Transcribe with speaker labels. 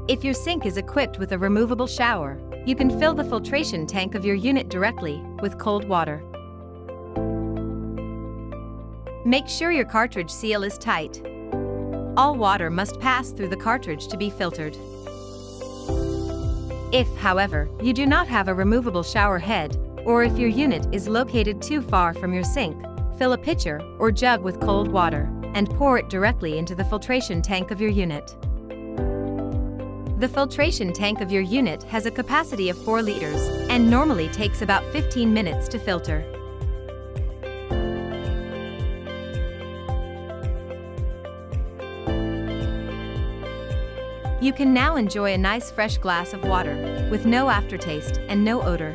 Speaker 1: If your sink is equipped with a removable shower, you can fill the filtration tank of your unit directly with cold water. Make sure your cartridge seal is tight. All water must pass through the cartridge to be filtered. If, however, you do not have a removable shower head, or if your unit is located too far from your sink, fill a pitcher or jug with cold water and pour it directly into the filtration tank of your unit. The filtration tank of your unit has a capacity of 4 liters and normally takes about 15 minutes to filter. You can now enjoy a nice fresh glass of water with no aftertaste and no odor.